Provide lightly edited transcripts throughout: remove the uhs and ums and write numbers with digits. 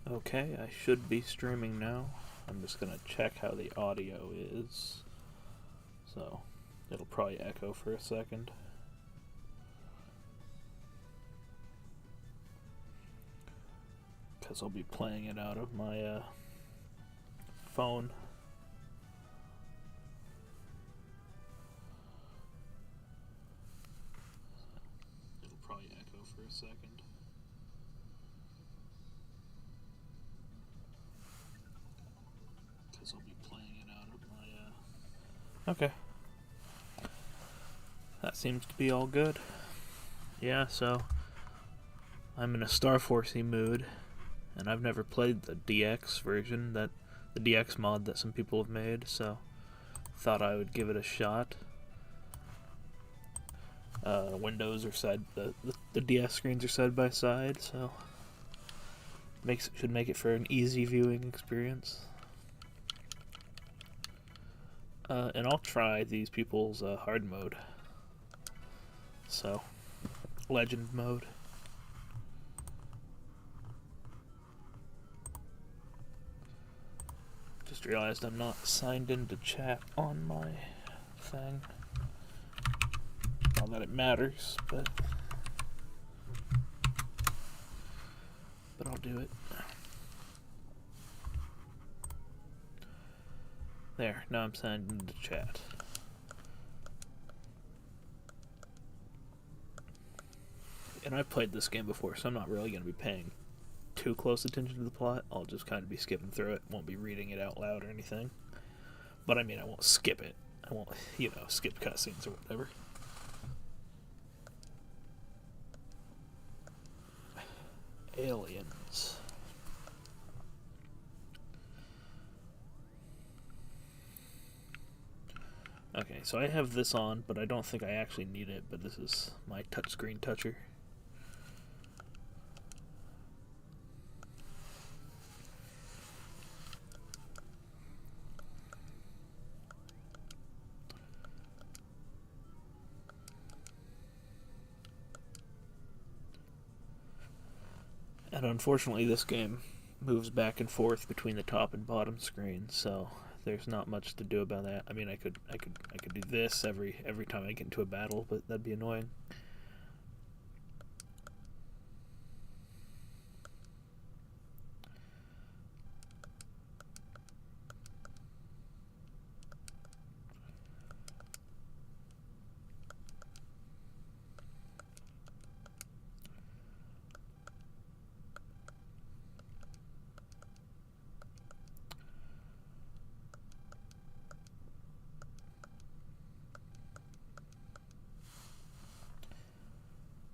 Okay, I should be streaming now. I'm just gonna check how the audio is. So, it'll probably echo for a second. Because I'll be playing it out of my phone. It'll probably echo for a second. Because I'll be playing it out of my Okay. That seems to be all good. Yeah, so I'm in a Starforcey mood, and I've never played the DX version, the DX mod that some people have made, so thought I would give it a shot. Windows are the DS screens are side by side, so should make it for an easy viewing experience. And I'll try these people's hard mode. So, legend mode. Just realized I'm not signed into chat on my thing. Not that it matters, but I'll do it. There, now I'm signed into chat. And I've played this game before, so I'm not really going to be paying too close attention to the plot. I'll just kind of be skipping through it, won't be reading it out loud or anything. But I mean, I won't skip it. I won't, skip cutscenes or whatever. Aliens. Okay, so I have this on, but I don't think I actually need it, but this is my touchscreen toucher. And unfortunately, this game moves back and forth between the top and bottom screen, so there's not much to do about that. I mean, I could do this every time I get into a battle, but that'd be annoying.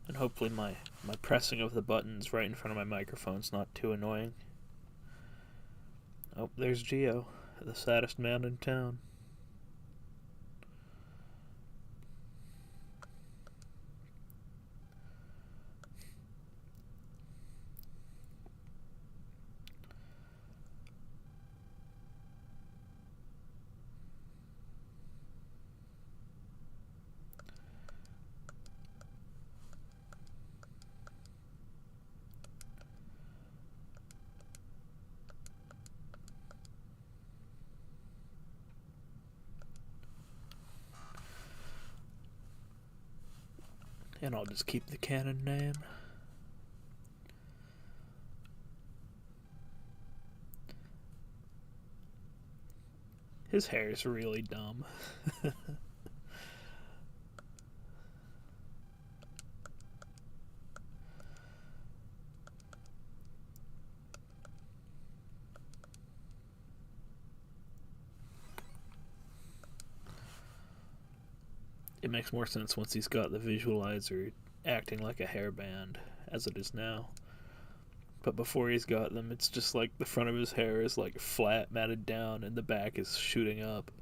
And hopefully my pressing of the buttons right in front of my microphone's not too annoying. Oh, there's Geo, the saddest man in town. And I'll just keep the canon name. His hair is really dumb. It makes more sense once he's got the visualizer acting like a hairband, as it is now. But before he's got them, it's just like the front of his hair is like flat, matted down, and the back is shooting up.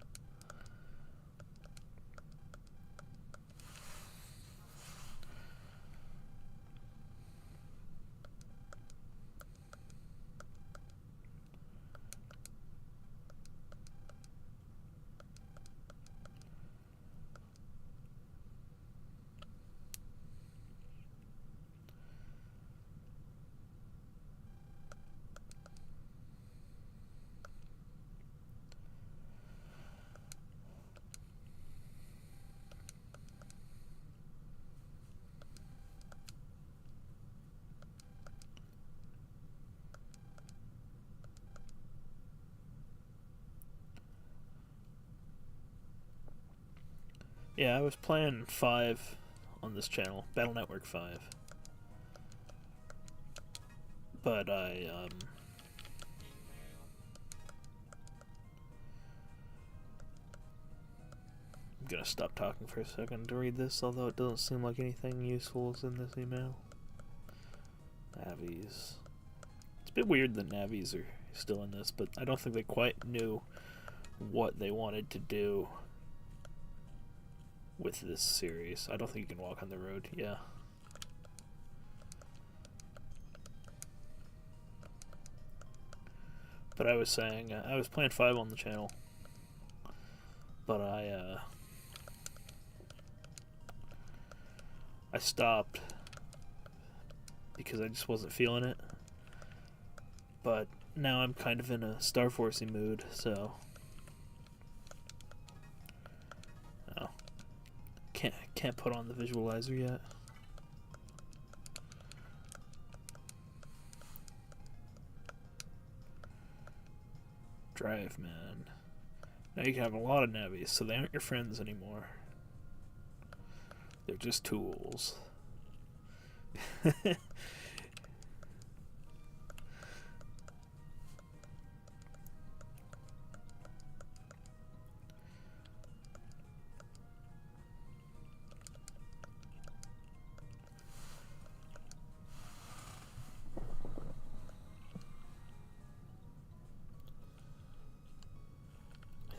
Yeah, I was playing 5 on this channel, Battle Network 5. But I'm gonna stop talking for a second to read this, although it doesn't seem like anything useful is in this email. Navies. It's a bit weird that Navies are still in this, but I don't think they quite knew what they wanted to do with this series. I don't think you can walk on the road. Yeah. But I was saying, I was playing 5 on the channel, but I stopped because I just wasn't feeling it. But now I'm kind of in a Starforcey mood, so oh, can't put on the visualizer yet. Drive, man. Now you can have a lot of navies, so they aren't your friends anymore. They're just tools. I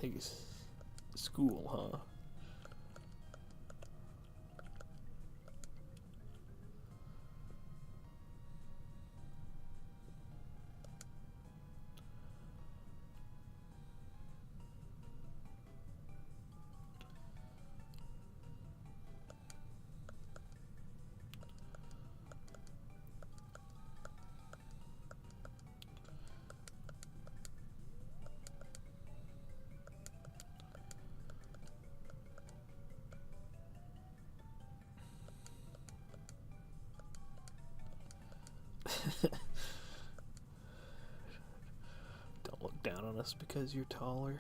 think it's school, huh? Don't look down on us because you're taller.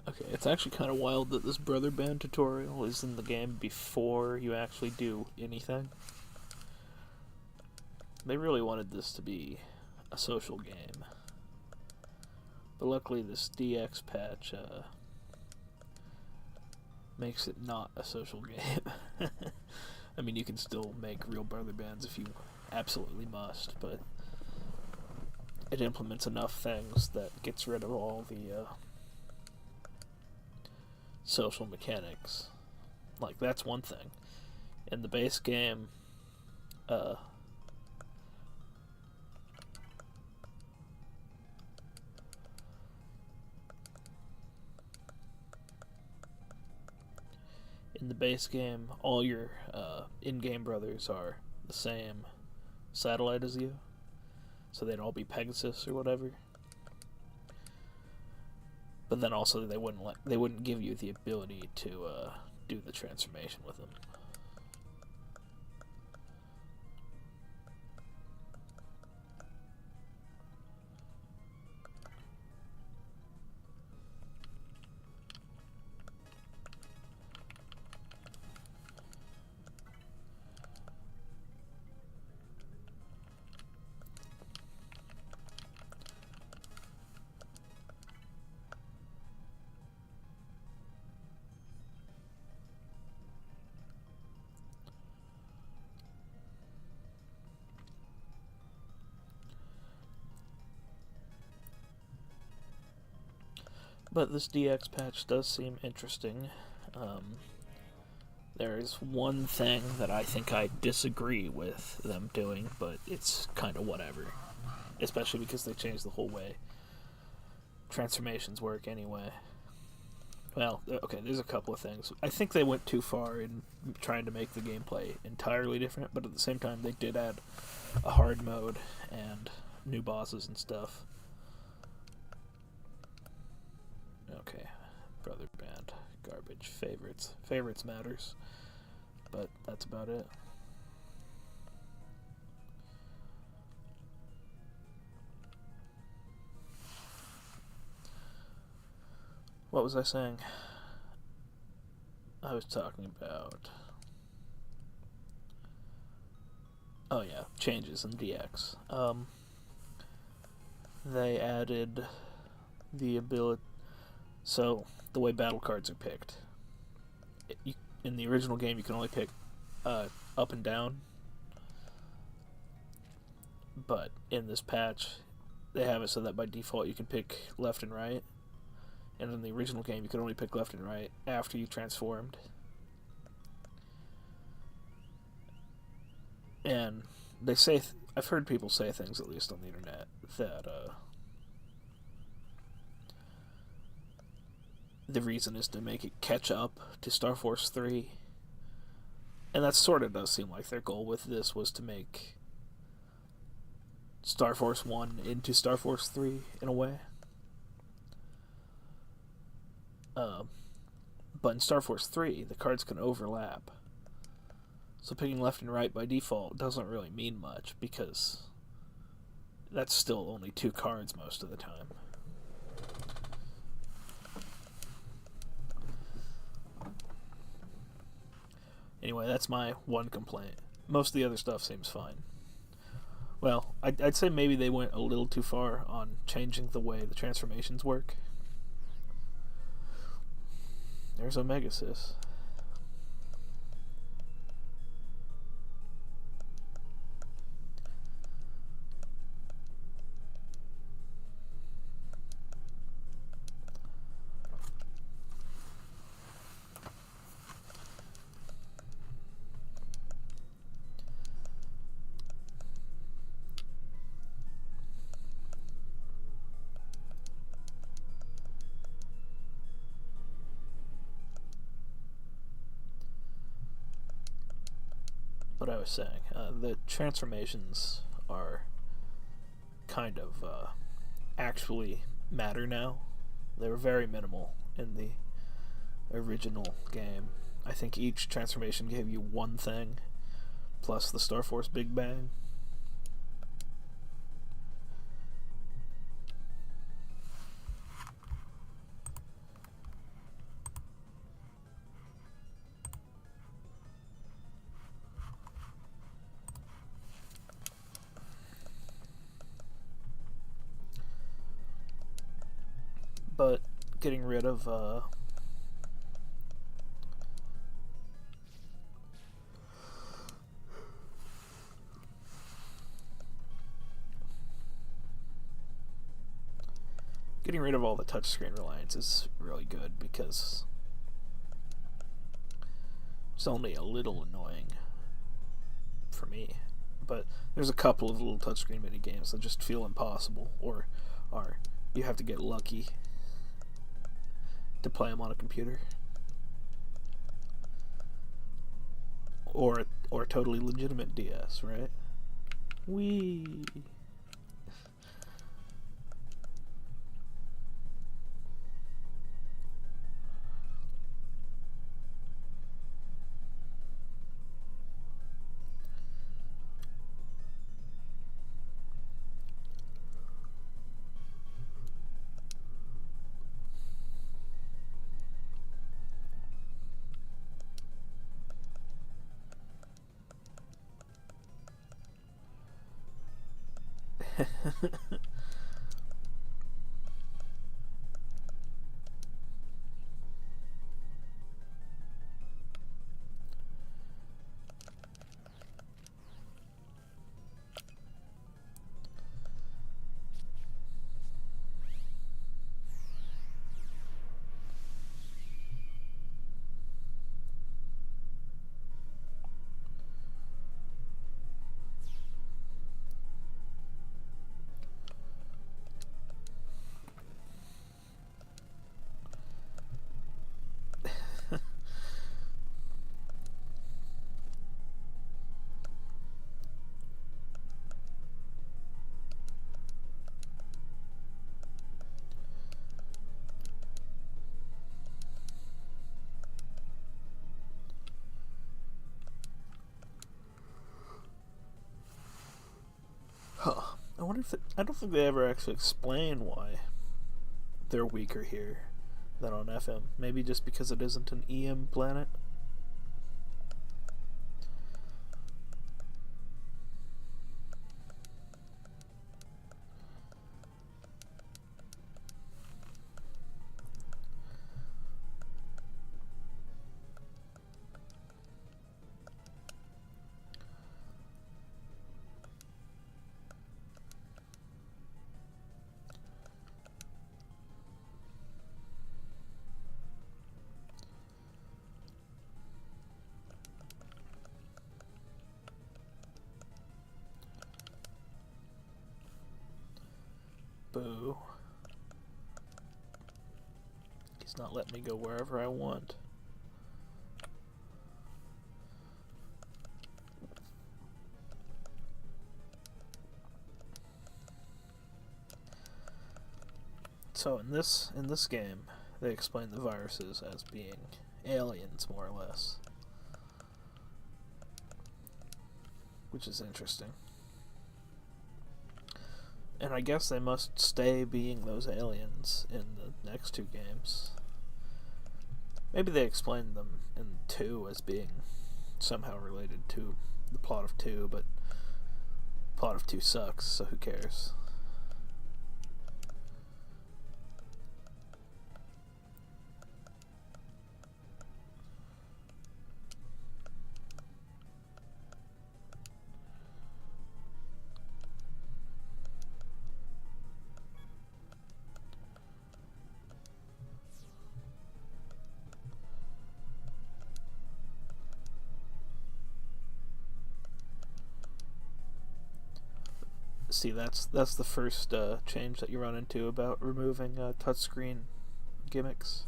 Okay, it's actually kind of wild that this brother band tutorial is in the game before you actually do anything. They really wanted this to be a social game. But luckily this DX patch makes it not a social game. I mean, you can still make real brother bands if you absolutely must, but it implements enough things that gets rid of all the social mechanics. Like, that's one thing. In the base game, all your in-game brothers are the same satellite as you, so they'd all be Pegasus or whatever. But then also they wouldn't give you the ability to do the transformation with them. But this DX patch does seem interesting. There's one thing that I think I disagree with them doing, but it's kind of whatever. Especially because they changed the whole way transformations work anyway. Well, okay, there's a couple of things. I think they went too far in trying to make the gameplay entirely different, but at the same time they did add a hard mode and new bosses and stuff. Okay, brother band, garbage, favorites. Favorites matters, but that's about it. What was I saying? I was talking about... Oh yeah, changes in DX. They added the ability... So, the way battle cards are picked. In the original game, you can only pick up and down. But in this patch, they have it so that by default you can pick left and right. And in the original game, you could only pick left and right after you transformed. And they say... I've heard people say things, at least on the internet, that the reason is to make it catch up to Starforce 3. And that sort of does seem like their goal with this was to make Starforce 1 into Starforce 3 in a way. But in Starforce 3, the cards can overlap. So picking left and right by default doesn't really mean much, because that's still only 2 cards most of the time. Anyway, that's my one complaint. Most of the other stuff seems fine. Well, I'd say maybe they went a little too far on changing the way the transformations work. There's Omegasis. What I was saying, the transformations are kind of actually matter now. They were very minimal in the original game. I think each transformation gave you one thing, plus the Starforce Big Bang. But getting rid of all the touchscreen reliance is really good, because it's only a little annoying for me. But there's a couple of little touchscreen mini games that just feel impossible, or you have to get lucky to play them on a computer, or a totally legitimate DS, right? Whee! I don't think they ever actually explain why they're weaker here than on FM. Maybe just because it isn't an EM planet. Boo. He's not letting me go wherever I want. So in this game, they explain the viruses as being aliens, more or less, which is interesting. And I guess they must stay being those aliens in the next two games. Maybe they explained them in 2 as being somehow related to the plot of 2, but the plot of 2 sucks, so who cares? See, that's the first change that you run into about removing touchscreen gimmicks.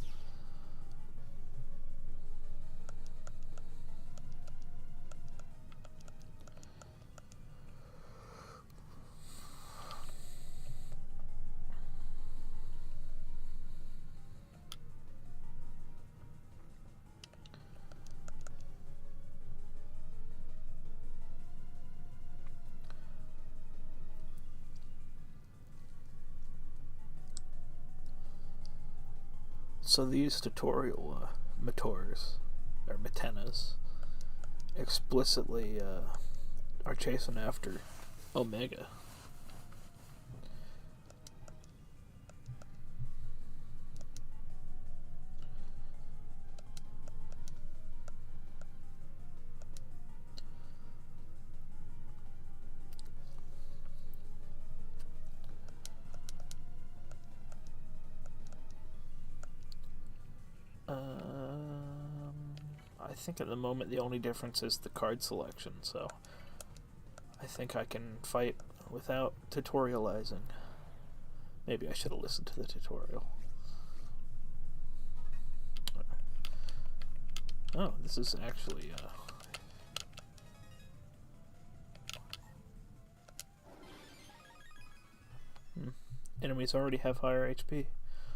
So these tutorial Mators, or Matenas, explicitly are chasing after Omega. I think at the moment the only difference is the card selection, so I think I can fight without tutorializing. Maybe I should have listened to the tutorial. Oh, this is actually enemies already have higher HP.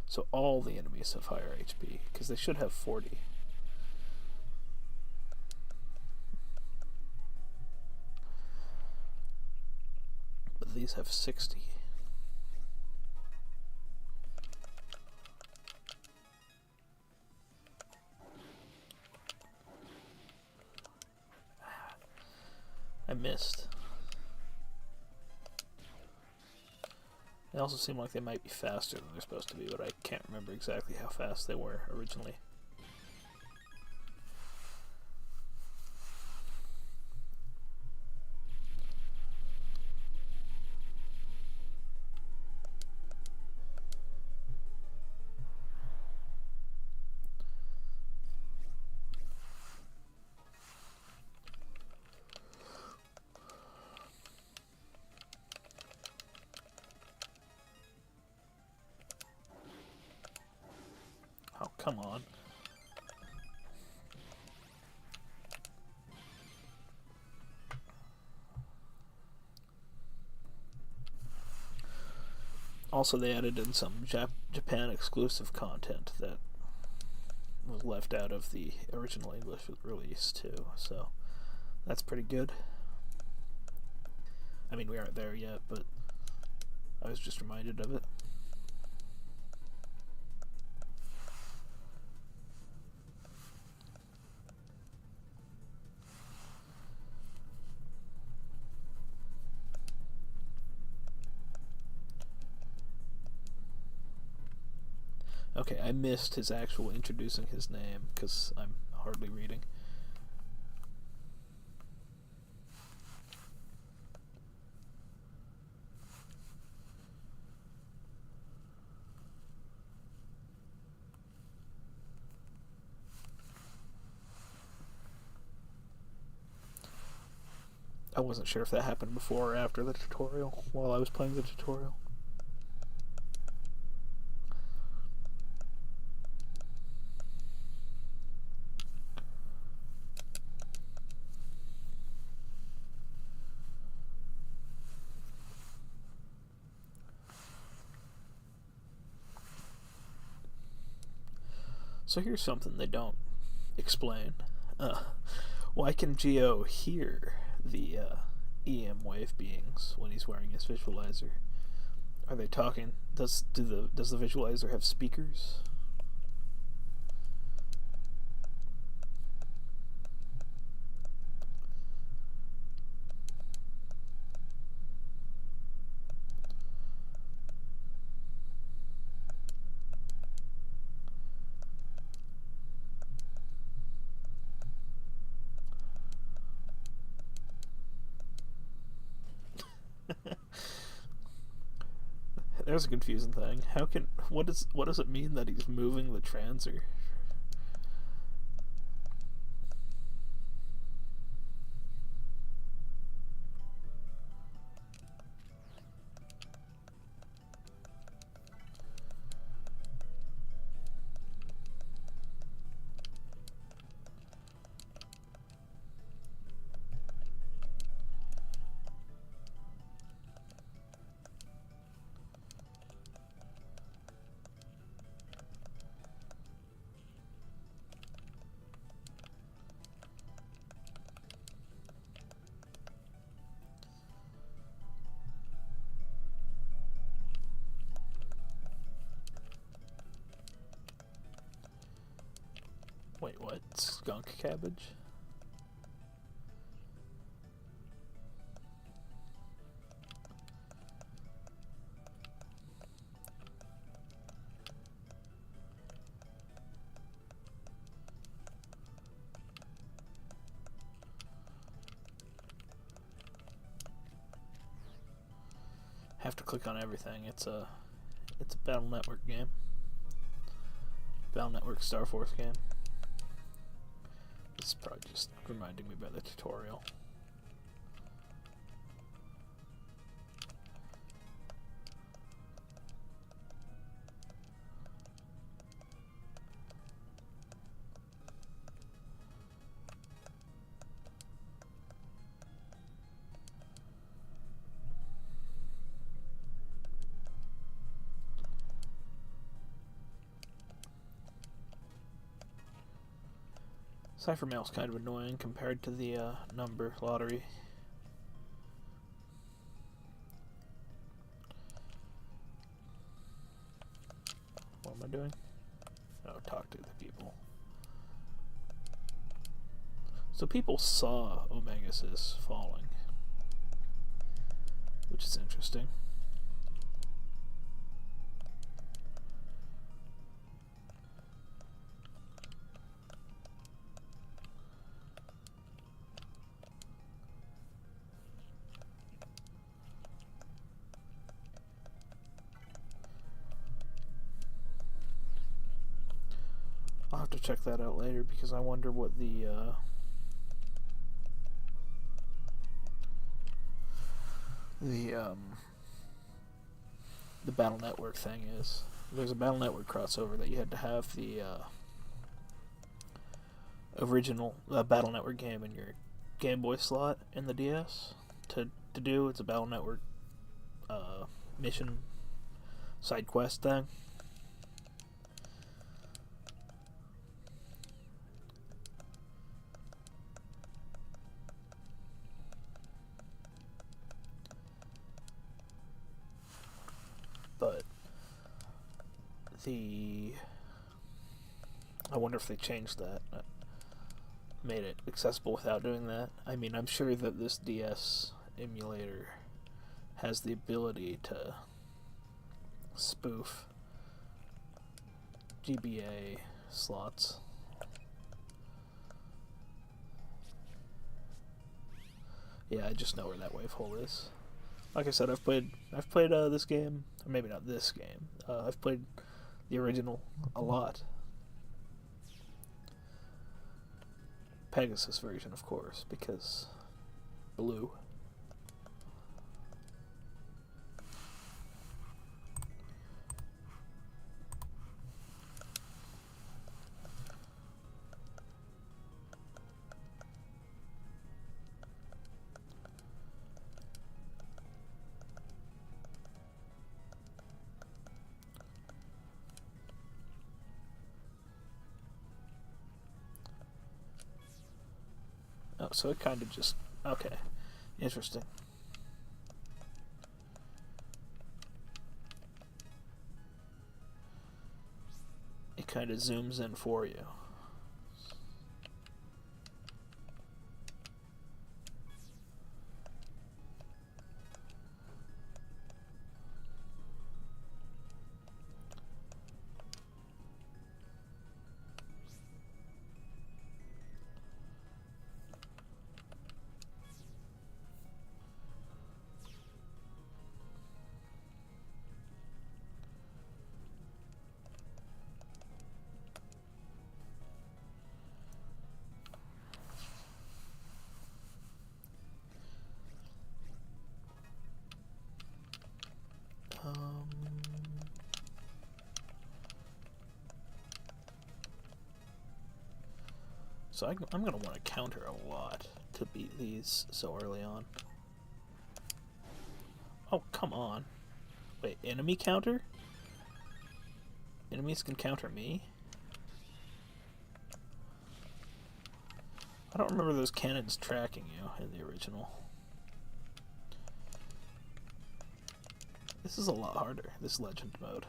So all the enemies have higher HP, because they should have 40. But these have 60. I missed. They also seem like they might be faster than they're supposed to be, but I can't remember exactly how fast they were originally. Oh, come on. Also, they added in some Japan exclusive content that was left out of the original English release too, so that's pretty good. I mean, we aren't there yet, but I was just reminded of it. Okay, I missed his actual introducing his name because I'm hardly reading. I wasn't sure if that happened before or after the tutorial, while I was playing the tutorial. So here's something they don't explain. Why can Geo hear the EM wave beings when he's wearing his visualizer? Are they talking? Does the visualizer have speakers? There's a confusing thing. What does it mean that he's moving the transer? Wait, what? Skunk cabbage? Have to click on everything. It's a Battle Network game. Battle Network Starforce game. This is probably just reminding me about the tutorial. Cypher Mail's kind of annoying compared to the number lottery. What am I doing? Oh, talk to the people. So people saw Omegasis falling, which is interesting. I'll have to check that out later because I wonder what the Battle Network thing is. There's a Battle Network crossover that you had to have the original Battle Network game in your Game Boy slot in the DS to do. It's a Battle Network mission side quest thing. the... I wonder if they changed that. Made it accessible without doing that. I mean, I'm sure that this DS emulator has the ability to spoof GBA slots. Yeah, I just know where that wave hole is. Like I said, I've played this game, or maybe not this game. I've played the original a lot. Pegasus version, of course, because blue. Oh, so it kind of just... Okay. Interesting. It kind of zooms in for you. So I'm going to want to counter a lot to beat these so early on. Oh, come on. Wait, enemy counter? Enemies can counter me? I don't remember those cannons tracking you in the original. This is a lot harder, this legend mode.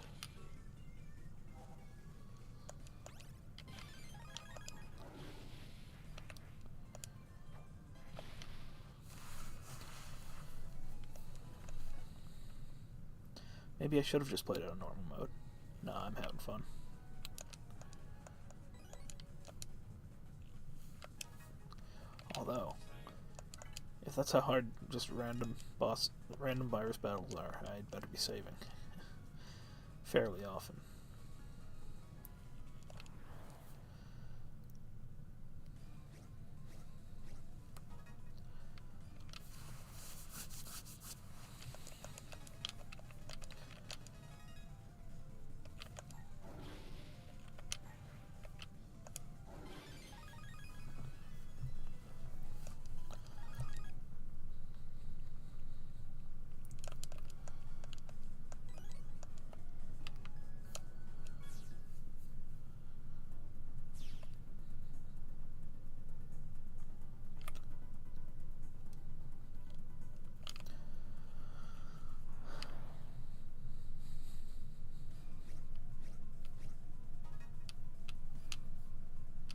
Maybe I should have just played it on normal mode. Nah, I'm having fun. Although, if that's how hard just random virus battles are, I'd better be saving. Fairly often.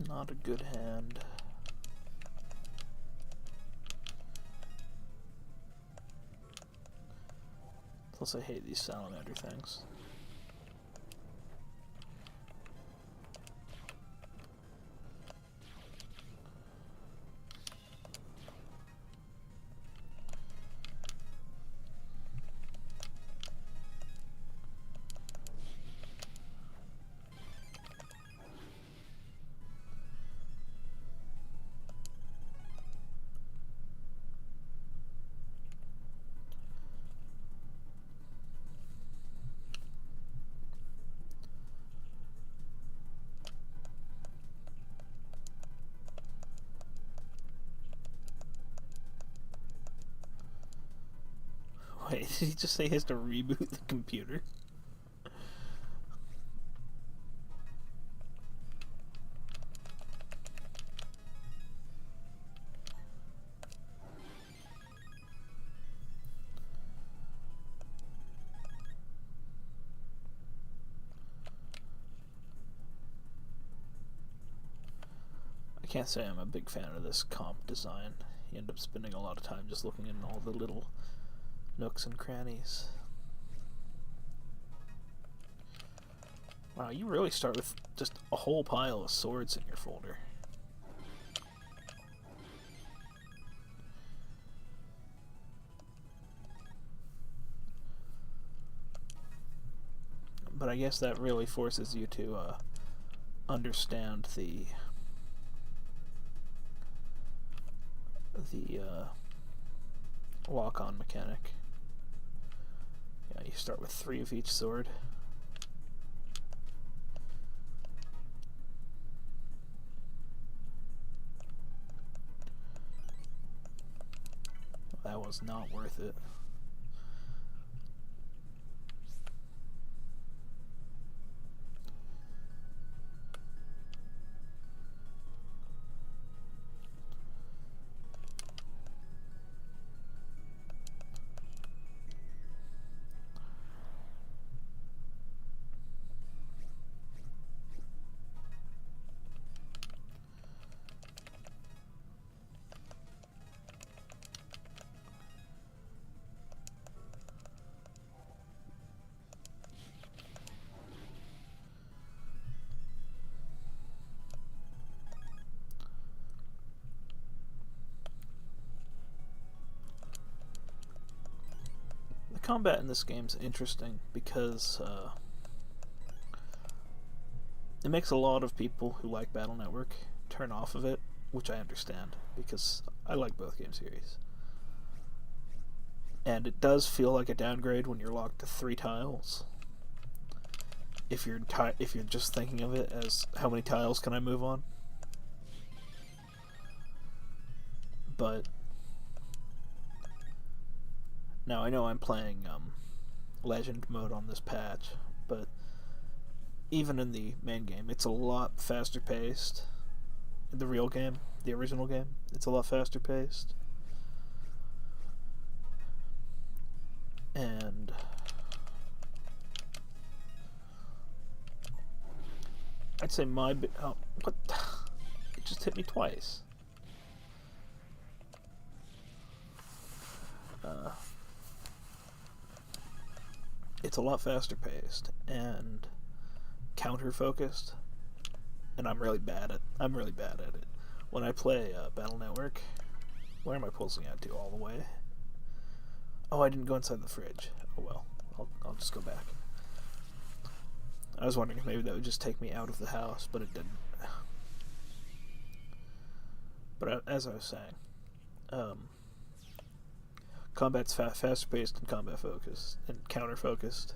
Not a good hand. Plus I hate these salamander things. Wait, did he just say he has to reboot the computer? can't say I'm a big fan of this comp design. You end up spending a lot of time just looking in all the little nooks and crannies. Wow, you really start with just a whole pile of swords in your folder. But I guess that really forces you to understand the walk-on mechanic. Yeah, you start with 3 of each sword. That was not worth it. Combat in this game is interesting because it makes a lot of people who like Battle Network turn off of it, which I understand because I like both game series. And it does feel like a downgrade when you're locked to 3 tiles. If you're just thinking of it as how many tiles can I move on. But now I know I'm playing Legend mode on this patch, but even in the main game, it's a lot faster paced. In the real game, the original game, it's a lot faster paced. And I'd say my oh, what? It just hit me twice. It's a lot faster paced and counter focused, and I'm really bad at it. When I play Battle Network, where am I pulsing out to? All the way? Oh, I didn't go inside the fridge. Oh well, I'll just go back. I was wondering if maybe that would just take me out of the house, but it didn't. But as I was saying, combat's faster paced and combat focused and counter focused.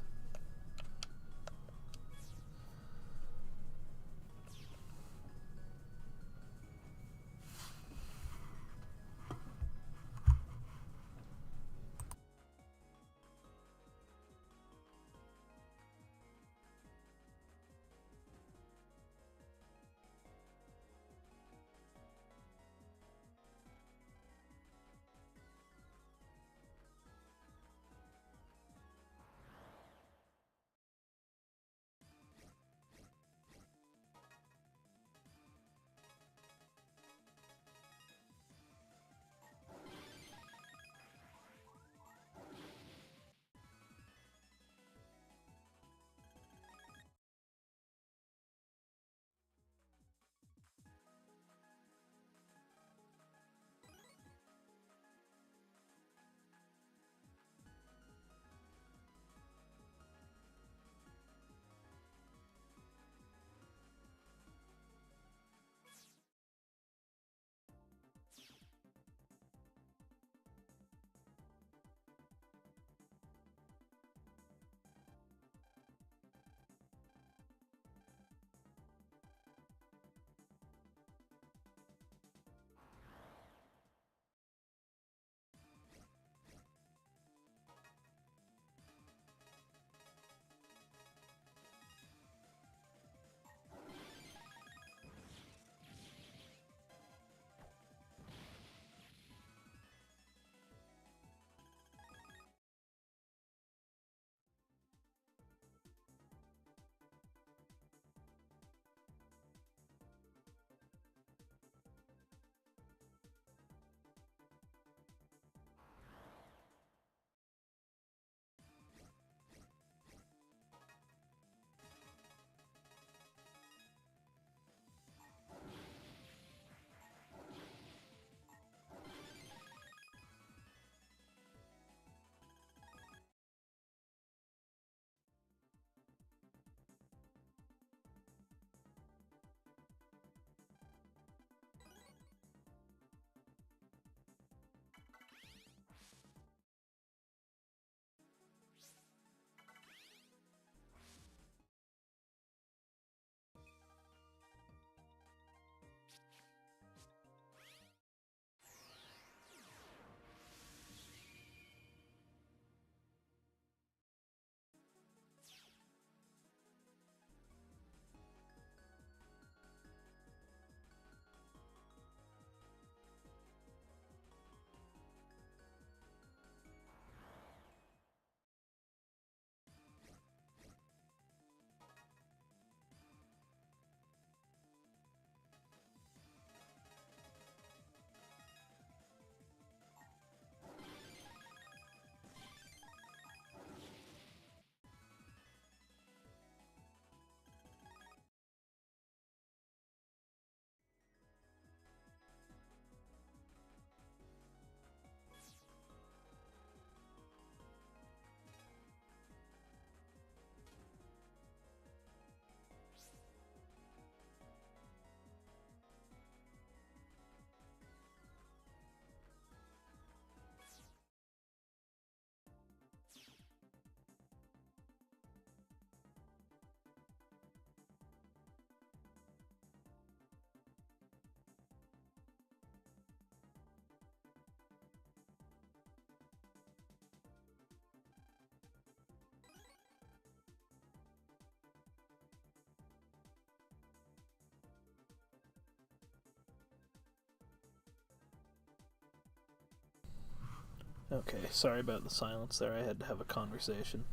Okay, sorry about the silence there. I had to have a conversation.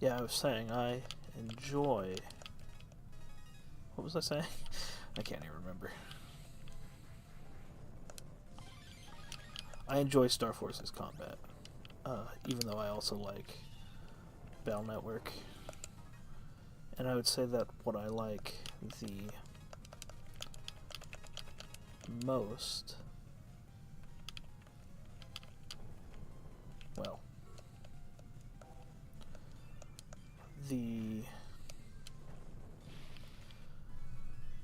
Yeah, I was saying I enjoy... What was I saying? I can't even remember. I enjoy Starforce's combat, even though I also like Battle Network. And I would say that what I like the most... Well...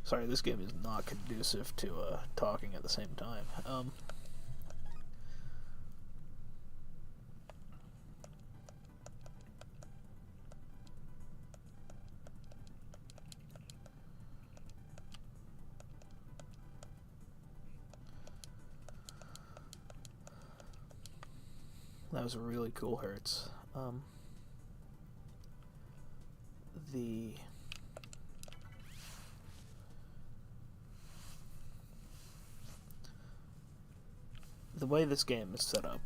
Sorry, this game is not conducive to talking at the same time. That was a really cool Hertz. The way this game is set up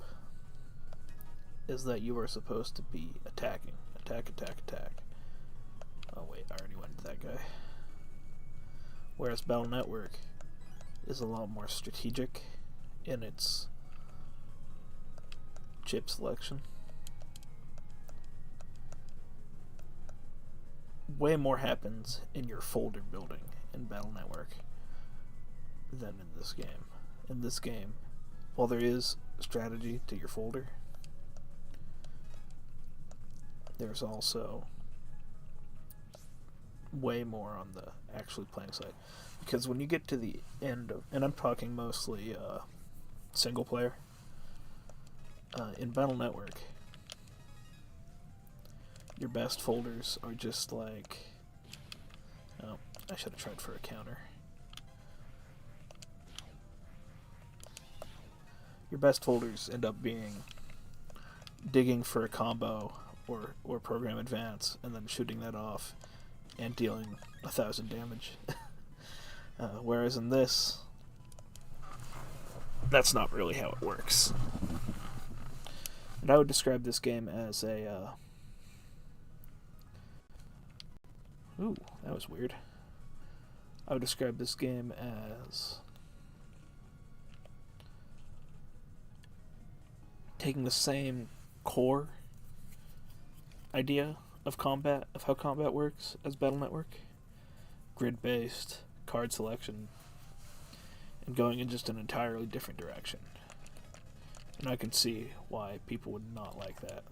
is that you are supposed to be attacking. Attack, attack, attack. Oh wait, I already went to that guy. Whereas Battle Network is a lot more strategic in its chip selection. Way more happens in your folder building in Battle Network than in this game. In this game, while there is strategy to your folder, there's also way more on the actually playing side. Because when you get to the end of, and I'm talking mostly single player, in Battle Network, your best folders are just like... Oh, I should have tried for a counter. Your best folders end up being digging for a combo or program advance and then shooting that off and dealing 1,000 damage. Whereas in this, that's not really how it works. And I would describe this game as a... Ooh, that was weird. I would describe this game as taking the same core idea of combat, of how combat works as Battle Network, grid-based, card selection, and going in just an entirely different direction. And I can see why people would not like that.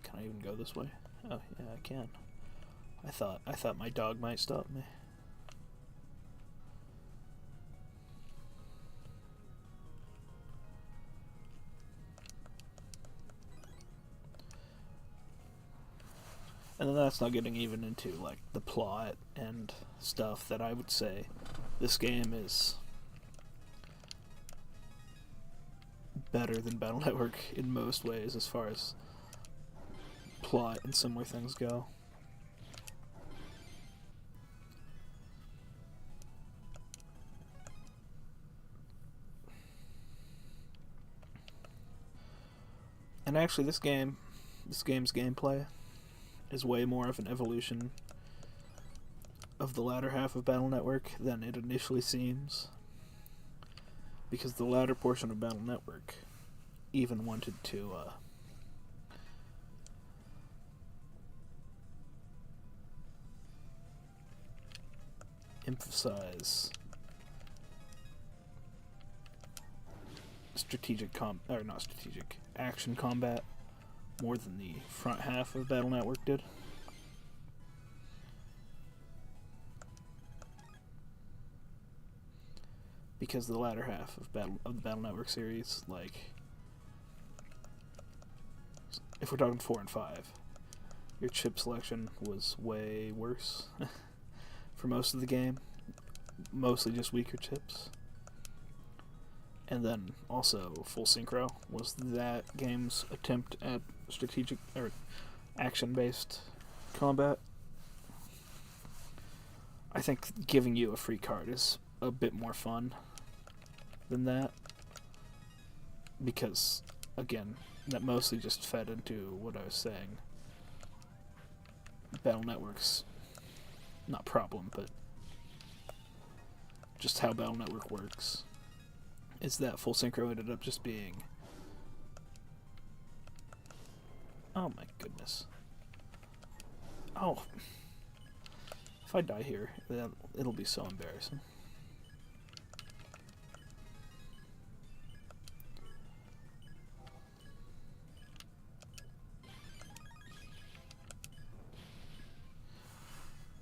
Can I even go this way? Oh, yeah, I can. I thought my dog might stop me. And then that's not getting even into like the plot and stuff that I would say this game is better than Battle Network in most ways as far as plot and similar things go. And actually this game's gameplay is way more of an evolution of the latter half of Battle Network than it initially seems. Because the latter portion of Battle Network even wanted to emphasize action combat more than the front half of Battle Network did. Because the latter half of the Battle Network series, like, if we're talking 4 and 5, your chip selection was way worse for most of the game. Mostly just weaker chips. And then also Full Synchro was that game's attempt at strategic or action-based combat. I think giving you a free card is a bit more fun than that, because, again, that mostly just fed into what I was saying. Battle Network's not problem, but just how Battle Network works is that Full Synchro ended up just being... Oh my goodness. Oh. If I die here, then it'll be so embarrassing.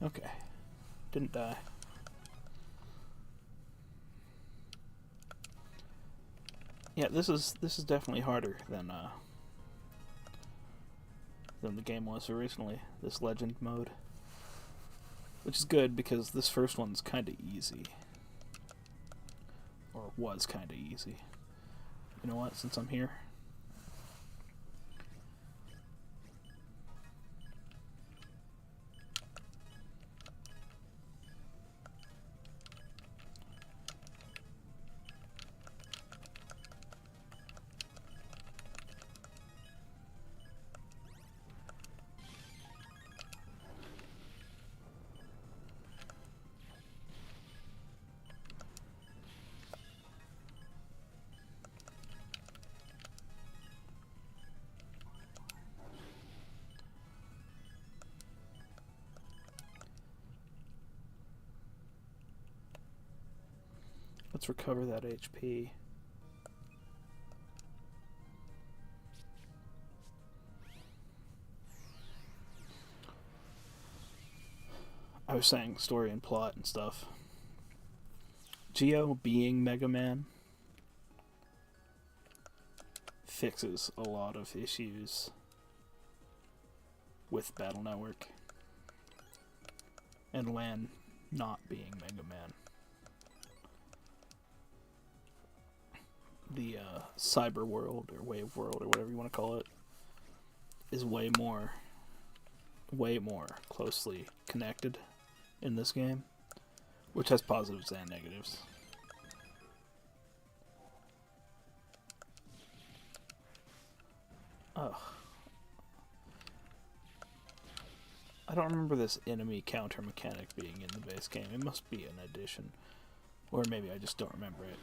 Okay. Didn't die. Yeah, this is definitely harder than the game was originally, this legend mode. Which is good, because this first one's kinda easy. Or was kinda easy. You know what, since I'm here? Let's recover that HP. I was saying story and plot and stuff. Geo being Mega Man fixes a lot of issues with Battle Network. And Lan not being Mega Man. The cyber world, or wave world, or whatever you want to call it, is way more closely connected in this game, which has positives and negatives. Ugh. I don't remember this enemy counter mechanic being in the base game. It must be an addition. Or maybe I just don't remember it.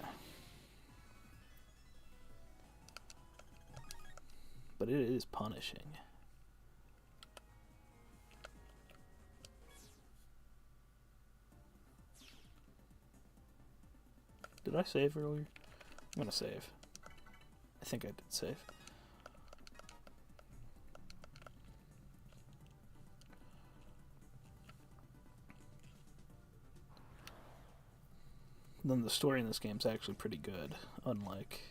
But it is punishing. Did I save earlier? I'm gonna save. I think I did save. Then the story in this game is actually pretty good, unlike...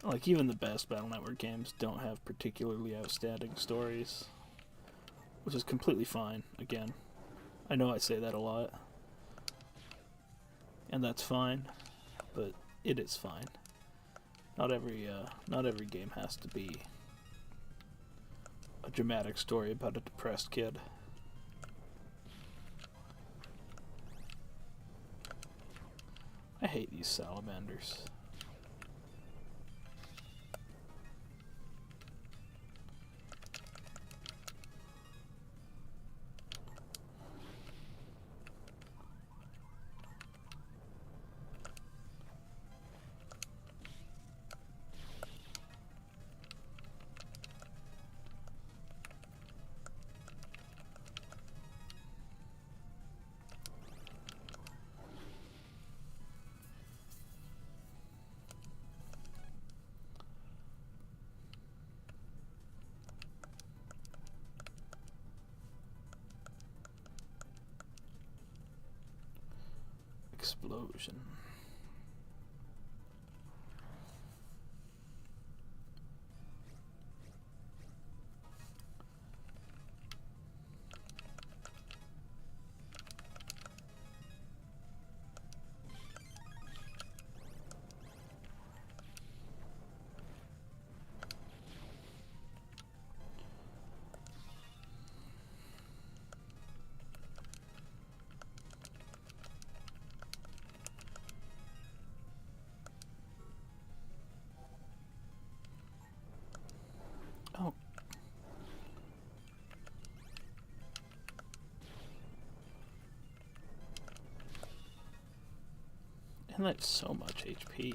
Like, even the best Battle Network games don't have particularly outstanding stories. Which is completely fine, again. I know I say that a lot. And that's fine, but it is fine. Not every game has to be a dramatic story about a depressed kid. I hate these salamanders. Explosion. And that's so much HP.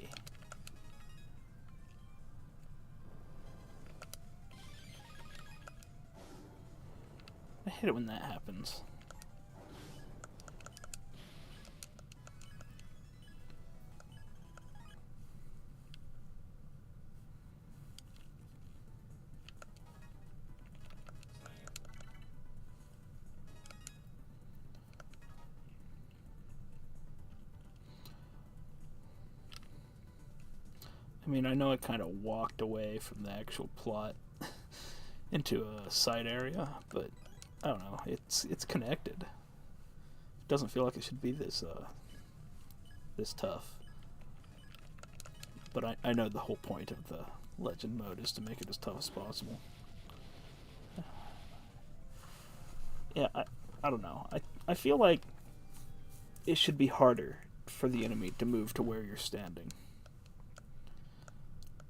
I hate it when that happens. I mean, I know I kind of walked away from the actual plot into a side area, but I don't know. It's connected. It doesn't feel like it should be this tough. But I know the whole point of the legend mode is to make it as tough as possible. Yeah, I don't know. I feel like it should be harder for the enemy to move to where you're standing.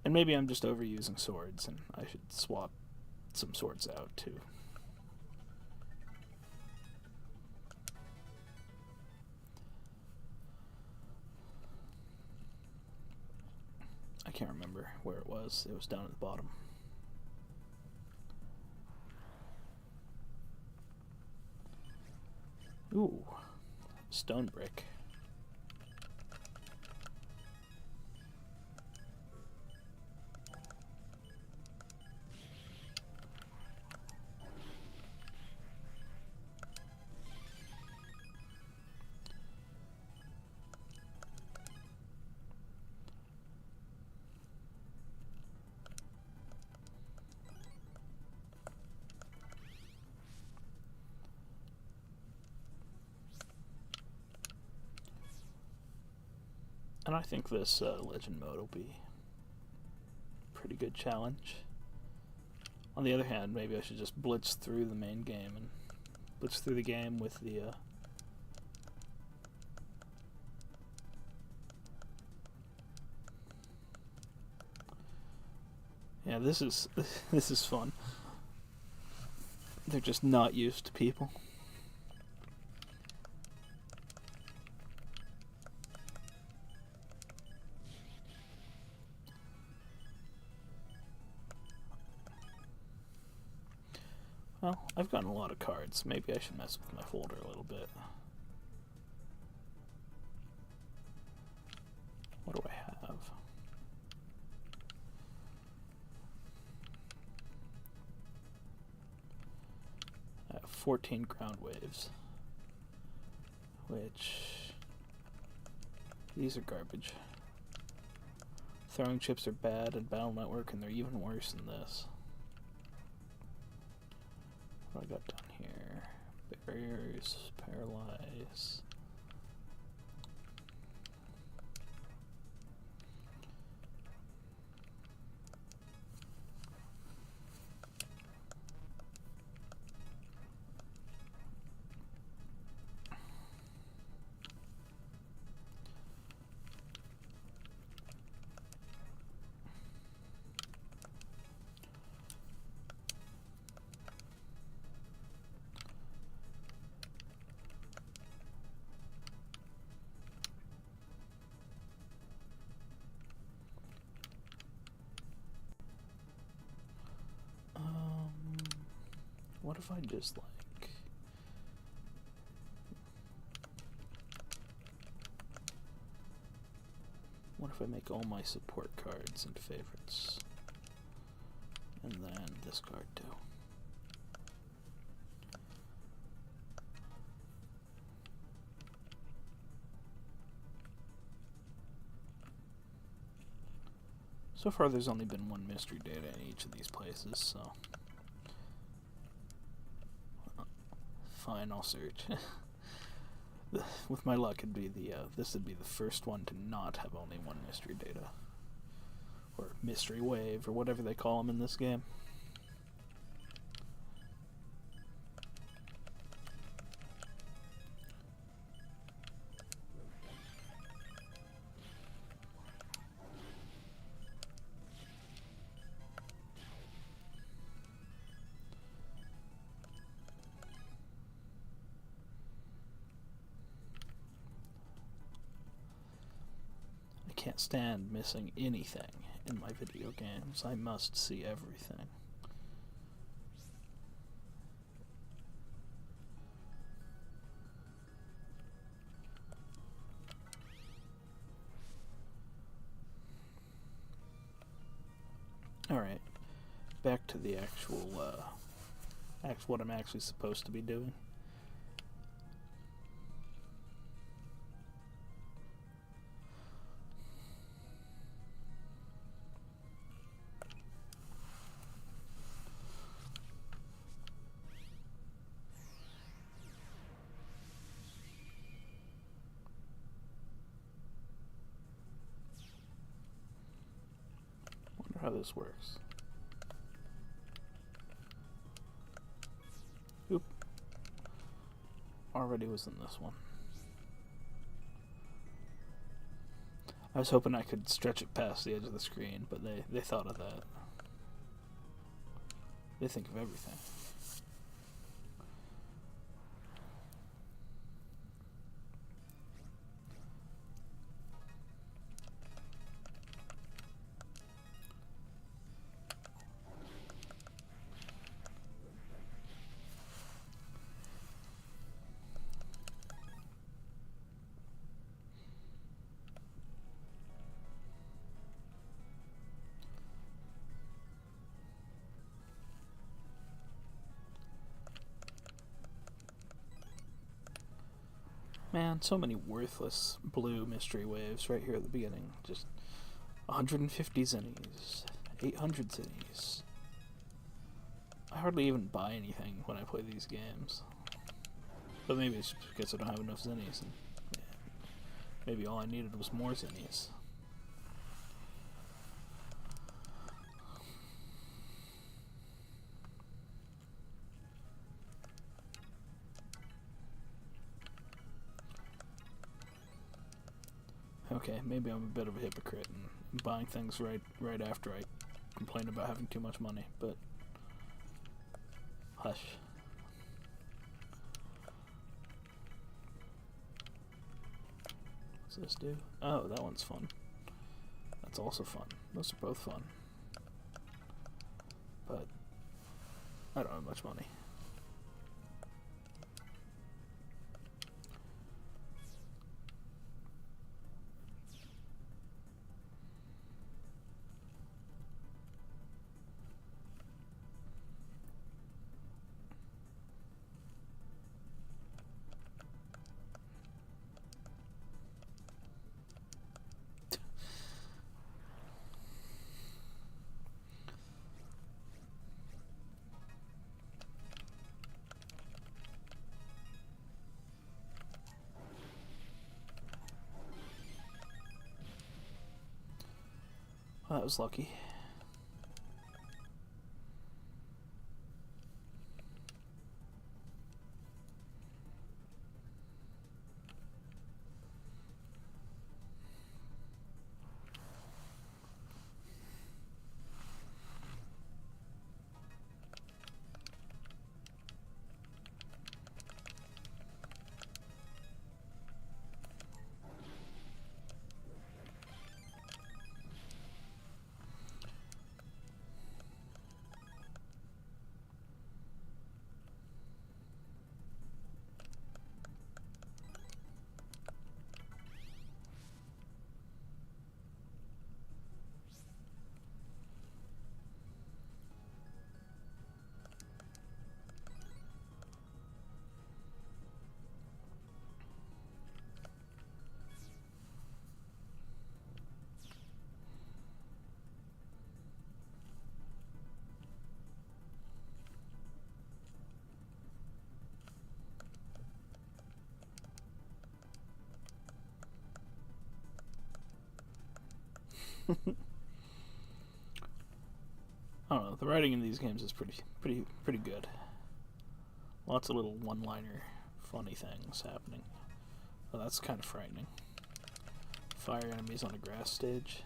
And maybe I'm just overusing swords, and I should swap some swords out, too. I can't remember where it was. It was down at the bottom. Ooh, stone brick. And I think this legend mode will be a pretty good challenge. On the other hand, maybe I should just blitz through the main game and blitz through the game with the yeah, this is fun. They're just not used to people. Well, I've gotten a lot of cards. Maybe I should mess with my folder a little bit. What do I have? I have 14 ground waves. Which... these are garbage. Throwing chips are bad in Battle Network, and they're even worse than this. What do I got down here? Barriers, paralyze. What if I just like... what if I make all my support cards into favorites? And then this card too. So far there's only been one mystery data in each of these places, so... fine, I'll search. With my luck, it'd be the this would be the first one to not have only one mystery data, or mystery wave, or whatever they call them in this game. can't stand missing anything in my video games. I must see everything. Alright, back to the actual, what I'm actually supposed to be doing. Wonder how this works. Oop. Already was in this one. I was hoping I could stretch it past the edge of the screen, but they thought of that. They think of everything. Man, so many worthless blue mystery waves right here at the beginning. Just 150 zennies, 800 zennies. I hardly even buy anything when I play these games. But maybe it's because I don't have enough zennies. And yeah, maybe all I needed was more zennies. Okay, maybe I'm a bit of a hypocrite and buying things right after I complain about having too much money, but hush. What's this do? Oh, that one's fun. That's also fun. Those are both fun. But I don't have much money. Well, that was lucky. I don't know. The writing in these games is pretty good. Lots of little one-liner, funny things happening. Oh, that's kind of frightening. Fire enemies on a grass stage.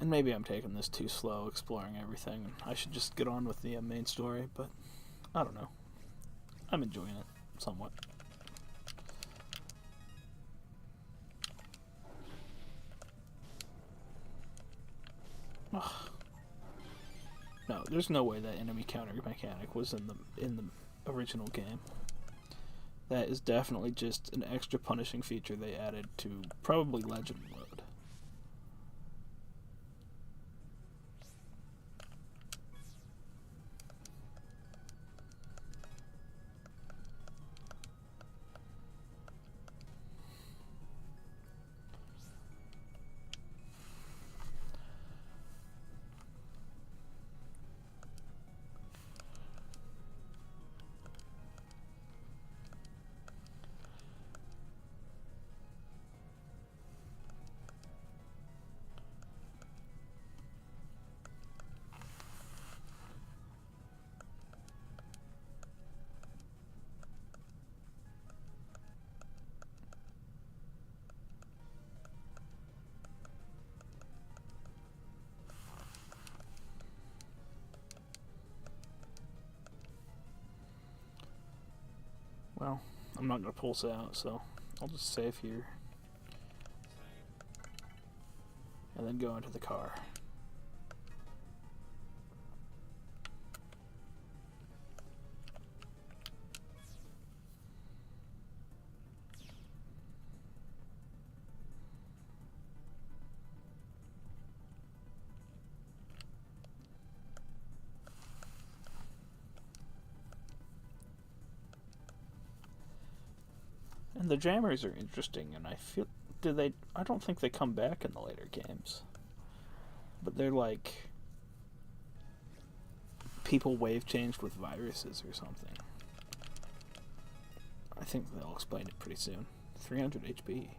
And maybe I'm taking this too slow, exploring everything. I should just get on with the main story, but I don't know. I'm enjoying it somewhat. Ugh. No, there's no way that enemy counter mechanic was in the original game. That is definitely just an extra punishing feature they added to probably Legend mode. Well, I'm not going to pulse out, so I'll just save here. And then go into the car. And the jammers are interesting, and I feel I don't think they come back in the later games. But they're like people wave changed with viruses or something. I think they'll explain it pretty soon. 300 HP.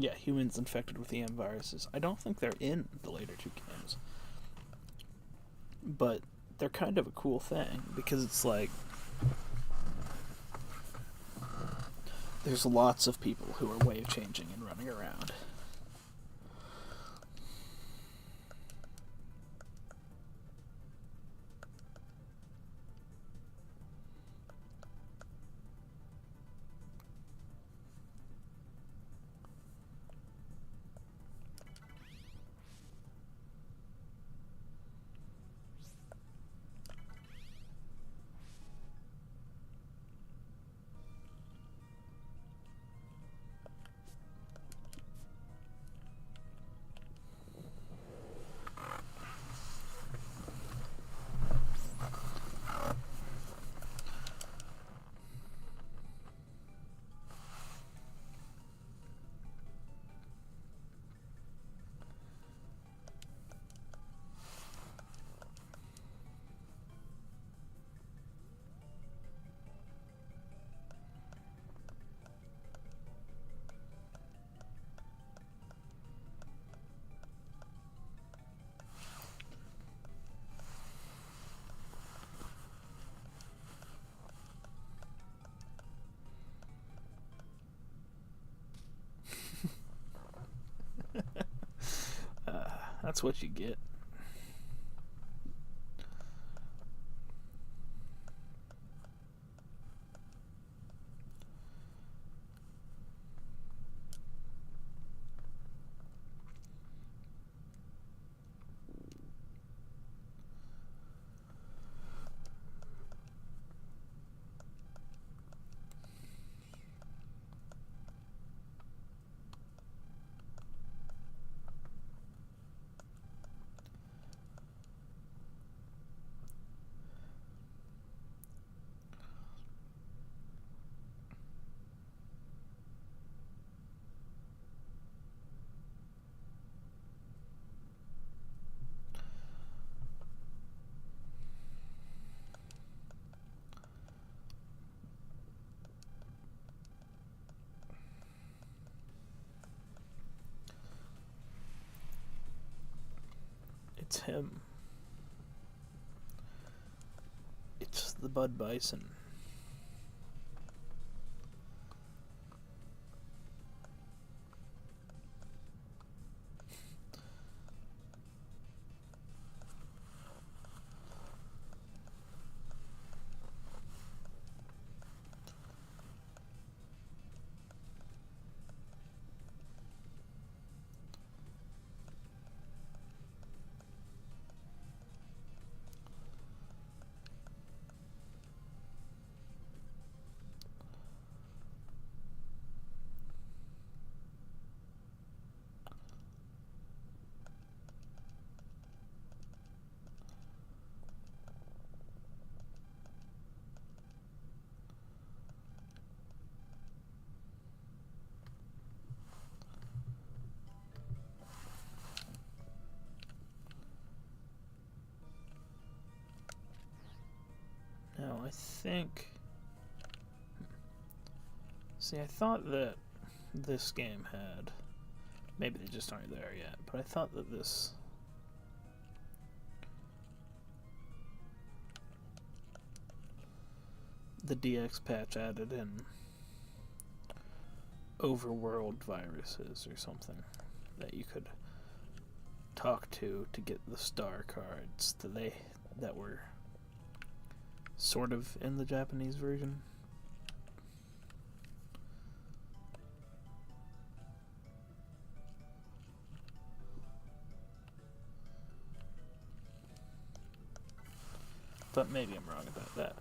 Yeah, humans infected with EM viruses. I don't think they're in the later two games. But they're kind of a cool thing, because it's like there's lots of people who are wave changing and running around. That's what you get. It's him. It's the Bud Bison. Now, I think... See, I thought that this game had... Maybe they just aren't there yet, but I thought that this... The DX patch added in overworld viruses or something that you could talk to get the star cards that were sort of in the Japanese version. But maybe I'm wrong about that.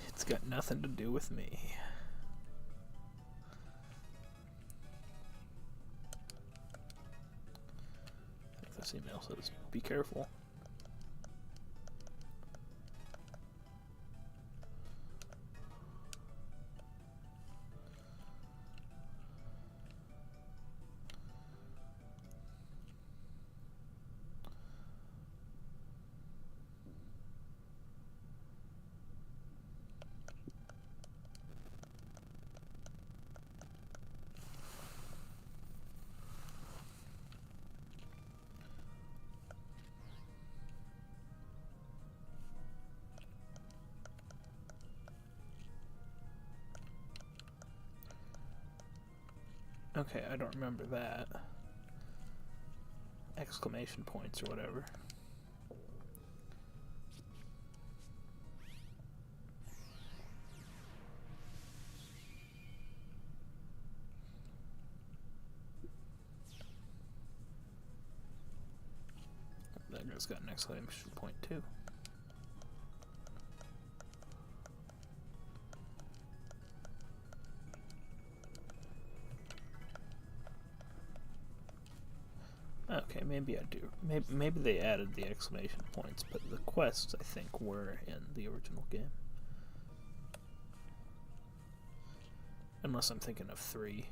It's got nothing to do with me. I think this email says, be careful. Okay, I don't remember that. Exclamation points or whatever. That guy's got an exclamation point too. Okay, maybe I do. Maybe they added the exclamation points, but the quests, I think, were in the original game. Unless I'm thinking of 3.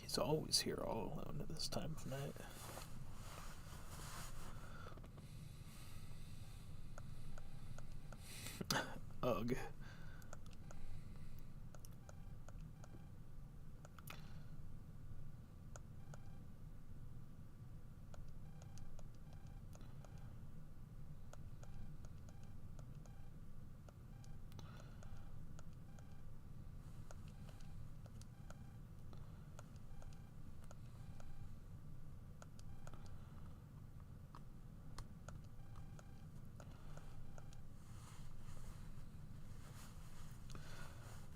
He's always here all alone at this time of night. Ugh.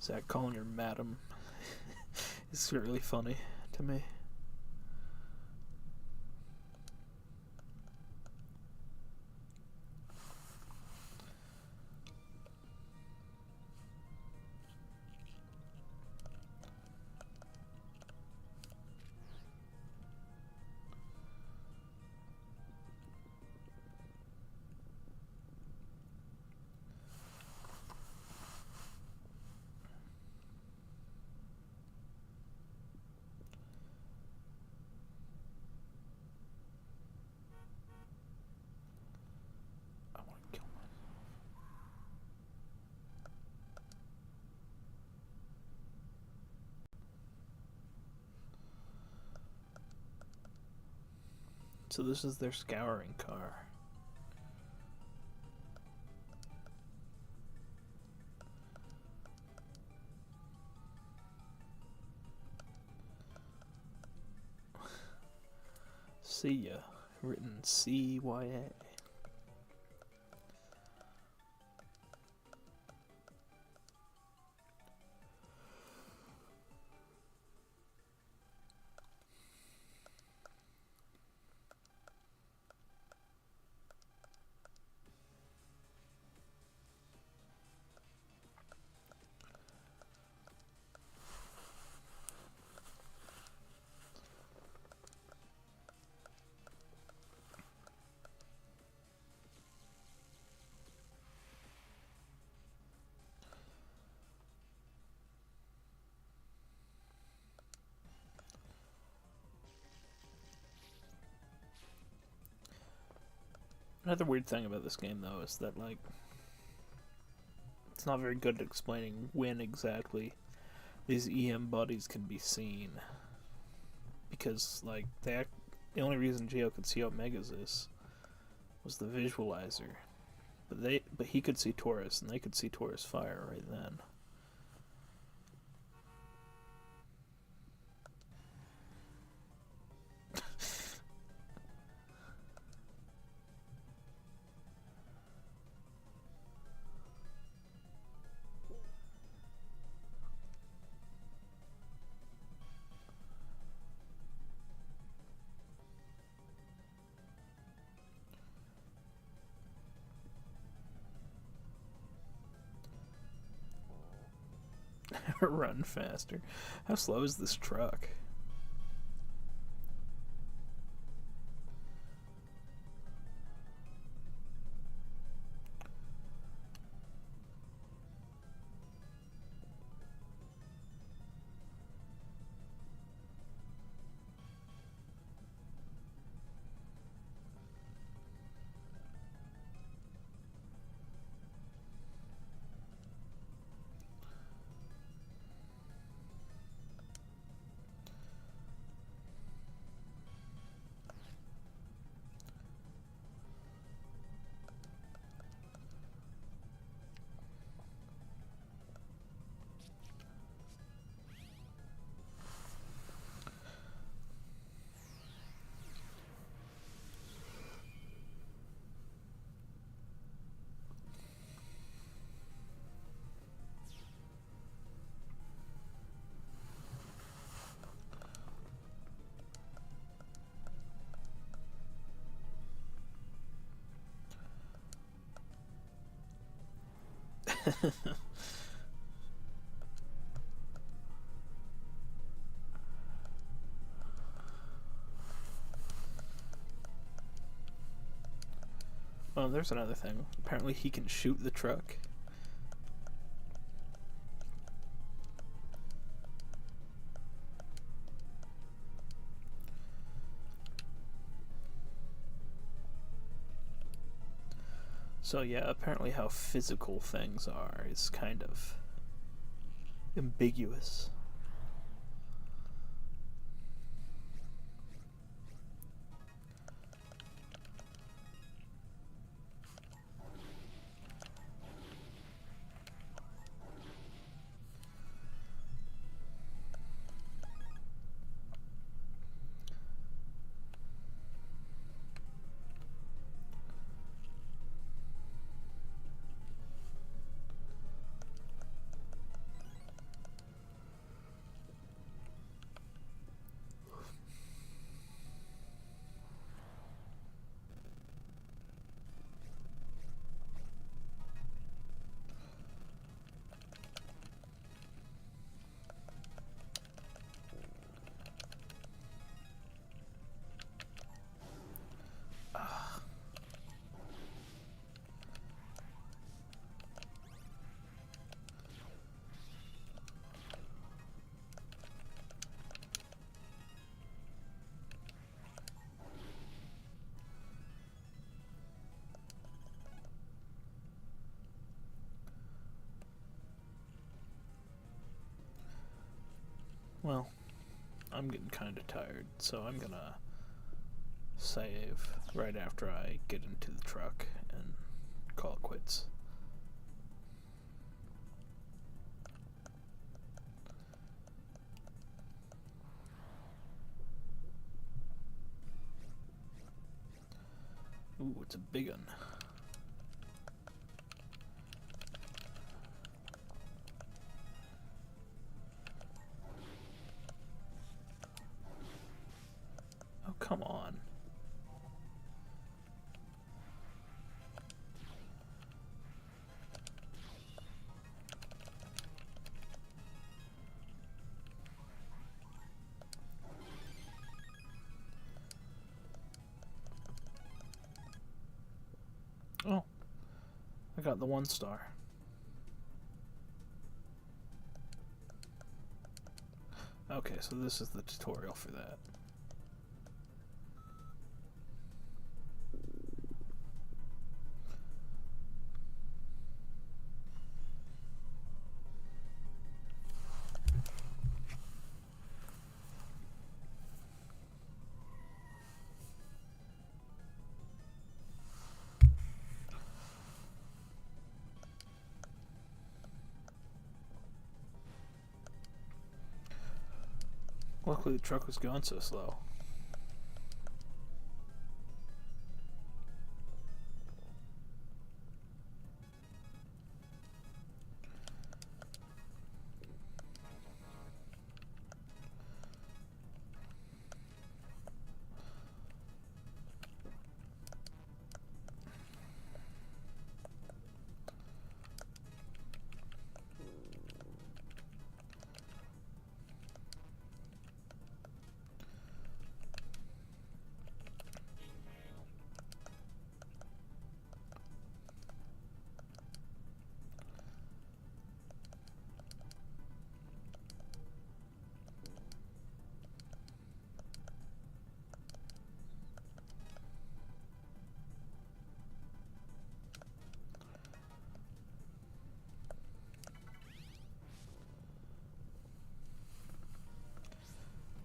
Zach calling her madam is really funny to me. So this is their scouring car. See ya, written CYA. Another weird thing about this game, though, is that, like, it's not very good at explaining when exactly these EM bodies can be seen. Because, like, the only reason Geo could see Omegas was the visualizer. But he could see Taurus, and they could see Taurus fire right then. Run faster. How slow is this truck? Oh, there's another thing. Apparently he can shoot the truck. So yeah, apparently how physical things are is kind of ambiguous. Well, I'm getting kind of tired, so I'm gonna save right after I get into the truck and call it quits. Ooh, it's a big one. Oh, come on. Oh, I got the 1 star. Okay, so this is the tutorial for that. Luckily the truck was going so slow.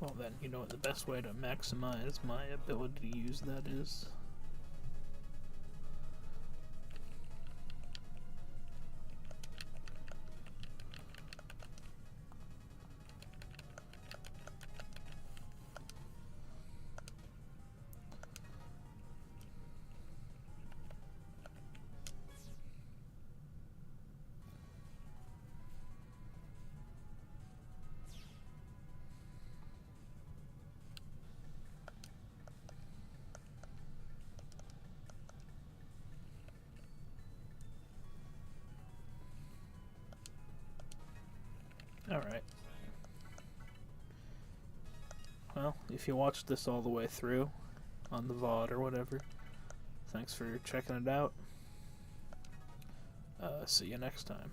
Well then, you know what the best way to maximize my ability to use that is? Alright. Well, if you watched this all the way through on the VOD or whatever, thanks for checking it out. See you next time.